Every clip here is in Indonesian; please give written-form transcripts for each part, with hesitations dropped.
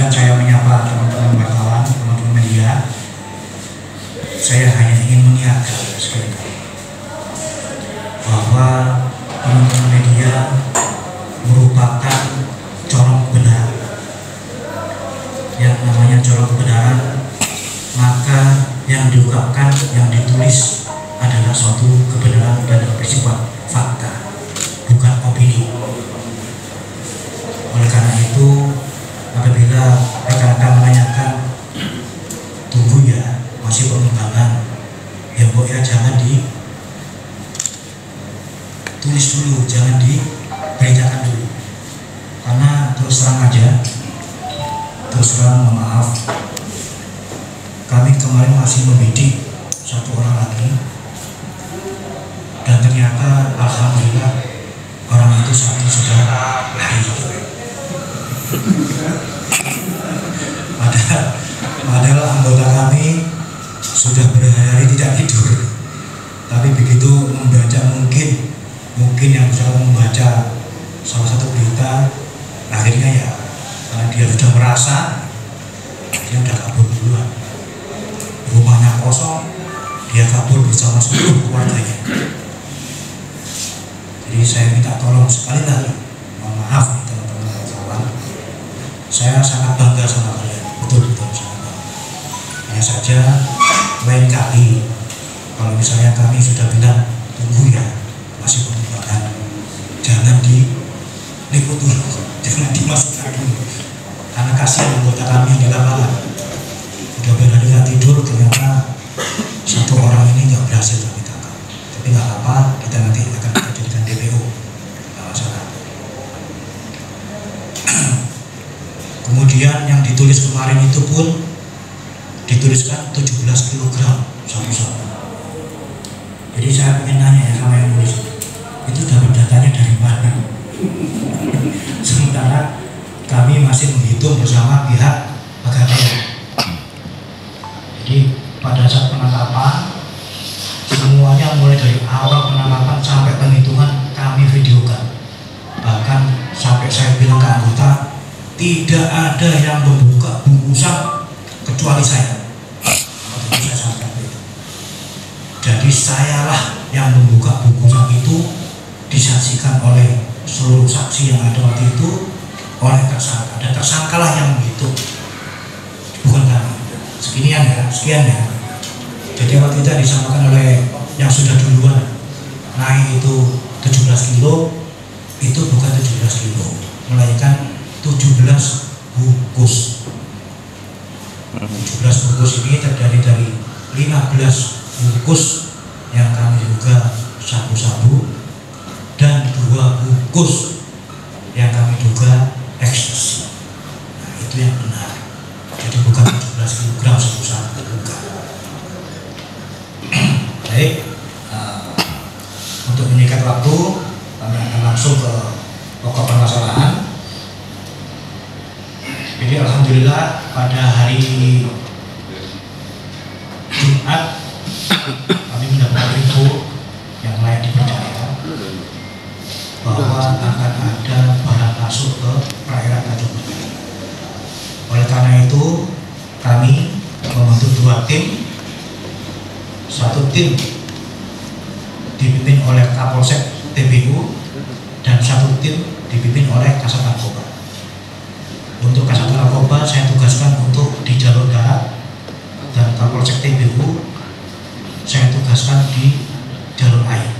izinkan saya menyapa teman-teman wartawan, teman-teman media. Saya hanya ingin mengingatkan sekali lagi bahwa teman-teman media merupakan corong kebenaran. Yang namanya corong kebenaran, maka yang diungkapkan, yang ditulis adalah suatu kebenaran dan bersifat fakta, bukan opini. Oleh karena itu, apabila rekan-rekan menanyakan, tunggu ya, masih pengembangan, ya mbok ya jangan ditulis dulu, jangan diberitakan dulu. Karena terus terang aja, terus terang mohon maaf, kami kemarin masih membidik satu orang lagi, dan ternyata alhamdulillah orang itu saat ini sudah lari. Padahal anggota kami sudah berhari-hari tidak tidur, tapi begitu membaca mungkin yang bisa membaca salah satu berita, akhirnya ya karena dia sudah merasa, dia sudah kabur duluan. Rumahnya kosong, dia kabur bersama seluruh keluarganya. Jadi saya minta tolong sekali lagi, mohon maaf teman-teman kawan, saya sangat bangga sama kalian, betul-betul sangat bangga. Hanya saja lain kali kalau misalnya kami sudah bilang tunggu ya, masih pengembangan, jangan diliput dulu, jangan dimasukkan dulu, karena kasihan anggota kami yang di lapangan sudah berhari nggak tidur, ternyata satu orang ini nggak berhasil kami tangkap. Tapi nggak apa-apa, kita nanti akan kita jadikan DPO, nggak masalah. Kemudian yang ditulis kemarin itu pun dituliskan 17 kg sabu-sabu. Jadi saya ingin nanya ya sama yang nulis, itu dapat datanya dari mana? Sementara kami masih menghitung bersama pihak Pegadaian. Jadi pada saat penangkapan, semuanya mulai dari awal penangkapan sampai penghitungan kami videokan. Bahkan sampai saya bilang ke anggota, tidak ada yang membuka bungkusan kecuali saya. Waktu itu saya sampaikan itu. Jadi sayalah yang membuka bungkusan itu, disaksikan oleh seluruh saksi yang ada waktu itu, oleh tersangka, dan tersangkalah yang menghitung, bukan kami. Sekian ya. Jadi waktu itu disampaikan oleh yang sudah duluan naik itu 17 kilo, itu bukan 17 kilo, melainkan 17 bungkus. 17 bungkus ini terdiri dari 15 bungkus yang kami duga sabu-sabu dan 2 bungkus yang kami duga ekstasi. Nah, itu yang benar. Jadi bukan 17 kg sabu-sabu, bukan. Baik, untuk menyikat waktu, kami akan langsung ke pokok permasalahan. Jadi alhamdulillah pada hari Jumat kami mendapat info yang layak dipercaya bahwa akan ada barang masuk ke perairan Tanjung Balai. Oleh karena itu kami membentuk 2 tim. Satu tim dipimpin oleh Kapolsek TBU dan satu tim dipimpin oleh Kasat Narkoba. Untuk Kasat Narkoba saya tugaskan untuk di jalur darat, dan Kapolsek TBU saya tugaskan di jalur air.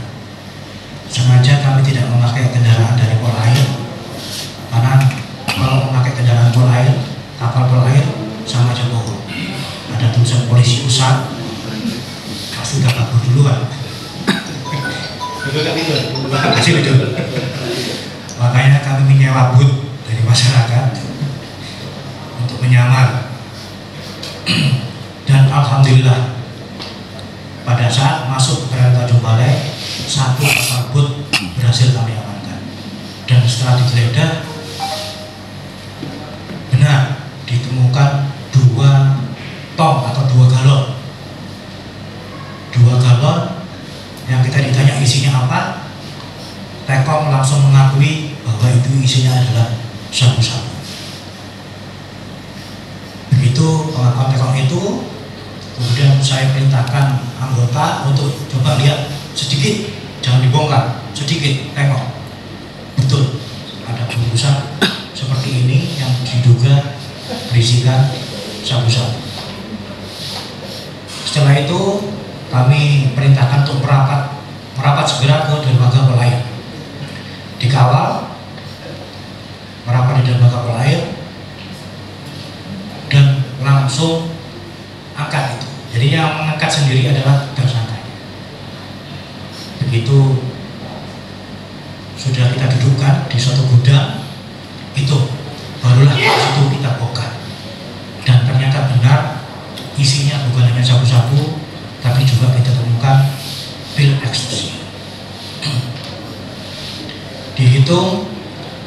Sengaja kami tidak memakai kendaraan dari pol air, karena kalau memakai kendaraan pol air, kapal pol air sama aja bohong. Ada tulisan polisi pusat, pasti udah kabur duluan. Makanya kami menyewa booth dari masyarakat untuk menyamar. Dan alhamdulillah pada saat masuk ke perairan Tanjung Balai, 1 kapal booth berhasil kami amankan. Dan setelah digeledah, benar ditemukan 2 tong atau 2 galon. 2 galon yang kita ditanya isinya apa, Rekom langsung mengakui bahwa itu isinya adalah sabu-sabu. terong itu. Kemudian saya perintahkan anggota untuk coba lihat sedikit, jangan dibongkar, sedikit tengok. Betul, ada bungkusan seperti ini yang diduga berisikan sabu-sabu. Setelah itu kami perintahkan untuk merapat segera ke dermaga Polair. Dikawal, merapat di dermaga Polair dan langsung angkat itu. Jadi yang mengangkat sendiri adalah tersangka. Begitu sudah kita dudukkan di suatu gudang, itu barulah itu kita bongkar. Dan ternyata benar isinya bukan hanya sabu-sabu, tapi juga kita temukan pil ekstasi. Dihitung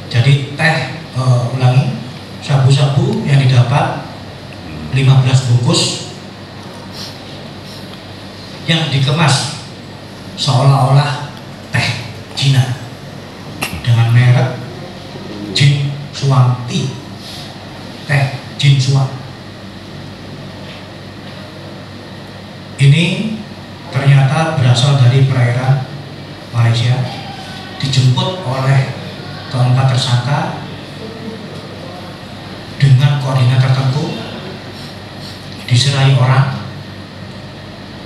jadi ulangi, sabu-sabu yang didapat 15 bungkus yang dikemas seolah-olah teh Cina dengan merek Jin Suang Tea, teh Jin Suang. Ini ternyata berasal dari perairan Malaysia, dijemput oleh keempat tersangka dengan koordinat tertentu, diserai orang.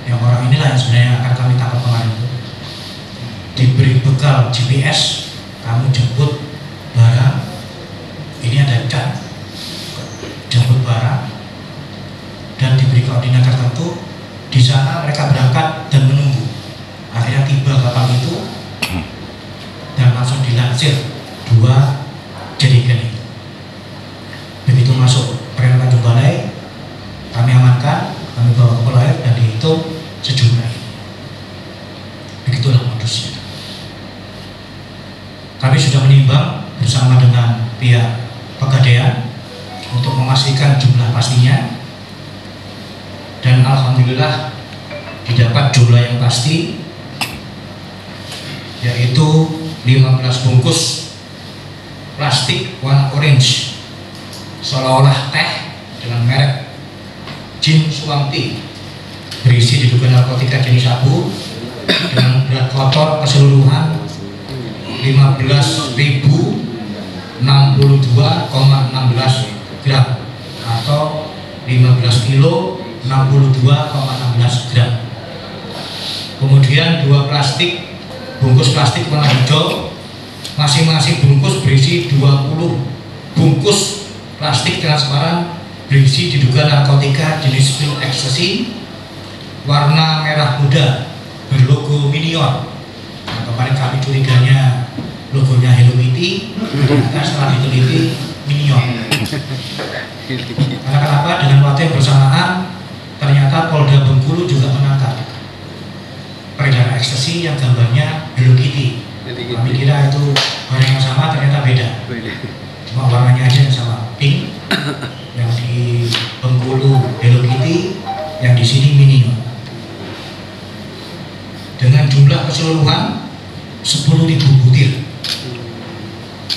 Yang orang inilah yang sebenarnya akan kami tangkap kemarin itu. Diberi bekal GPS, kamu jemput barang, ini ada cat, jemput barang, dan diberi koordinat tertentu. Di sana mereka berangkat dan menunggu. Akhirnya tiba kapal itu dan langsung dilansir 2 jerigen itu. Begitu masuk perairan Tanjung Balai, kami amankan, kami bawa ke Polair dan dihitung sejumlah ini. Begitulah modusnya. Kami sudah menimbang bersama dengan pihak Pegadaian untuk memastikan jumlah pastinya, dan alhamdulillah didapat jumlah yang pasti, yaitu 15 bungkus plastik warna orange seolah-olah teh dengan merek Jin Suang Tea, berisi diduga narkotika jenis sabu dengan berat kotor keseluruhan 15.062,16 gram atau 15 kilo 62,16 gram. Kemudian 2 bungkus plastik warna hijau, masing-masing bungkus berisi 20 bungkus plastik transparan berisi diduga narkotika jenis pil ekstasi warna merah muda berlogo Minion. Nah, kemarin kami curiganya logonya Hello Kitty, ternyata setelah diteliti Minion. Karena kenapa? Dengan waktu yang bersamaan ternyata Polda Bengkulu juga menangkap peredaran ekstasi yang gambarnya Hello Kitty. Kami kira itu barang yang sama, ternyata beda. Cuma warnanya aja yang sama, pink. Yang di Bengkulu Hello Kitty, yang di sini Minion. Dengan jumlah keseluruhan 10.000 butir.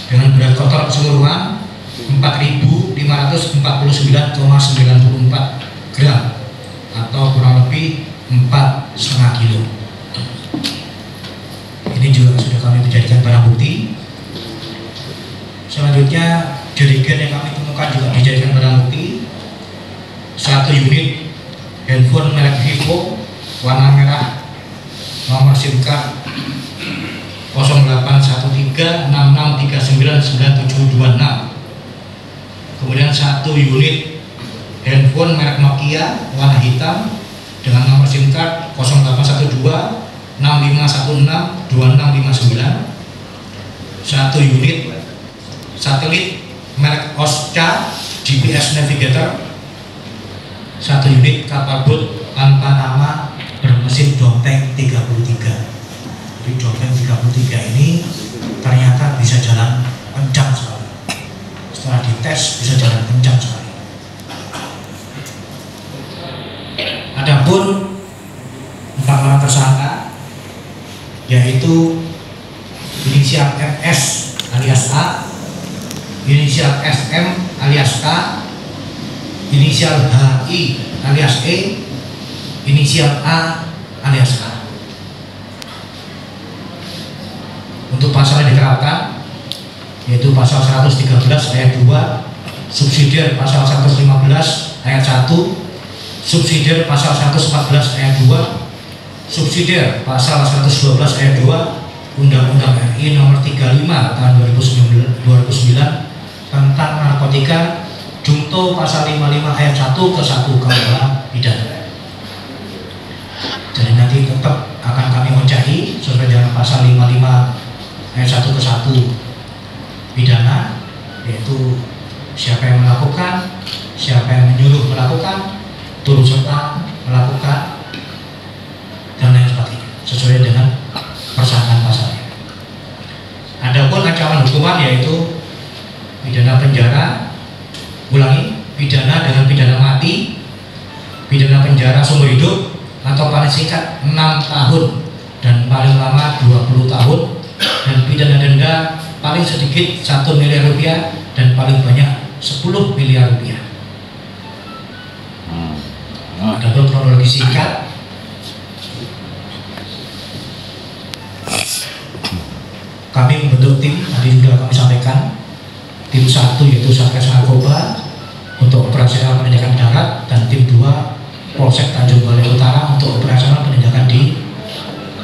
Dengan berat kotor keseluruhan 4.549,94 gram atau kurang lebih 4,5 kilo. Ini juga sudah kami menjadikan barang bukti. Selanjutnya jerigen yang kami temukan juga dijadikan barang bukti. 1 unit handphone merek Vivo warna merah, nomor SIM card 081366399726. Kemudian 1 unit handphone merek Nokia warna hitam dengan nomor SIM card 081265162659. 1 unit satelit merek Osca GPS Navigator. 1 unit kapal boat tanpa nama bermesin Dongteng 33. Jadi Dongteng 33 ini ternyata bisa jalan kencang sekali. Setelah dites bisa jalan kencang sekali. Adapun 4 orang tersangka, yaitu inisial MS alias A, inisial SM alias K, inisial HI alias E, inisial A alias K. Untuk pasal yang diterapkan yaitu pasal 113 ayat 2, subsidiar pasal 115 ayat 1, subsidiar pasal 114 ayat 2, subsidiar pasal 112 ayat 2 Undang-Undang RI nomor 35 tahun 2009 tentang narkotika, junto pasal 55 ayat 1 ke 1 KUH pidana. Jadi nanti tetap akan kami mencahi sesuai dengan pasal 55 ayat 1 ke 1 pidana, yaitu siapa yang melakukan, siapa yang menyuruh melakukan, turut serta melakukan, dan lain sebagainya sesuai dengan persangkaan pasalnya. Adapun ancaman hukuman yaitu pidana penjara, pidana dengan pidana mati, pidana penjara seumur hidup atau paling singkat 6 tahun dan paling lama 20 tahun, dan pidana denda paling sedikit 1 miliar rupiah dan paling banyak 10 miliar rupiah. Adapun kronologi singkat, kami membentuk tim, tadi sudah kami sampaikan, tim 1 yaitu Satgas Narkoba untuk operasional penindakan darat, dan tim 2 Polsek Tanjung Balai Utara untuk operasional penindakan di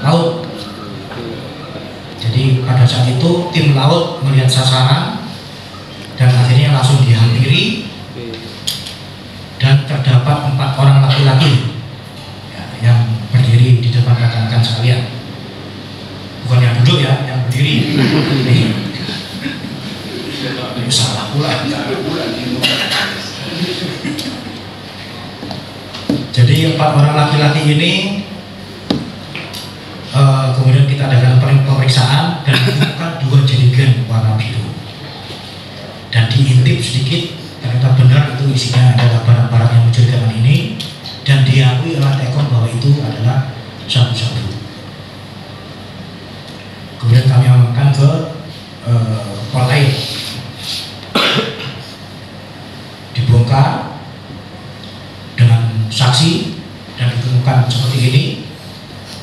laut. Jadi pada saat itu tim laut melihat sasaran dan akhirnya langsung dihampiri, dan terdapat 4 orang laki-laki ya, yang berdiri di depan rekan-rekan sekalian. Bukan yang duduk ya, yang berdiri. Ini salah pula. Jadi 4 orang laki-laki ini kemudian kita adakan pemeriksaan dan ditemukan 2 jerigen warna biru. Dan diintip sedikit, ternyata benar itu isinya adalah barang-barang yang mencurigakan ini, dan diakui oleh Tekon bahwa itu adalah sabu-sabu. Kemudian kami amankan ke pol lain, dibongkar dengan saksi dan ditemukan seperti ini,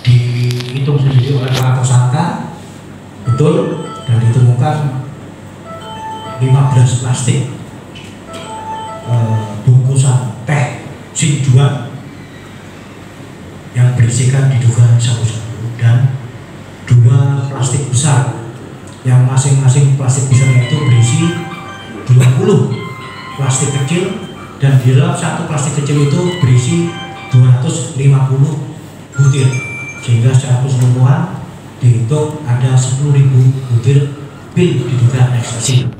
dihitung sendiri oleh para tersangka betul, dan ditemukan 15 plastik bungkusan teh Sinjuan yang berisikan diduga sabu-sabu, dan 2 plastik besar yang masing-masing plastik besar itu berisi 20 plastik kecil, dan di dalam 1 plastik kecil itu berisi 250 butir, sehingga secara keseluruhan dihitung ada 10.000 butir pil diduga ekstasi.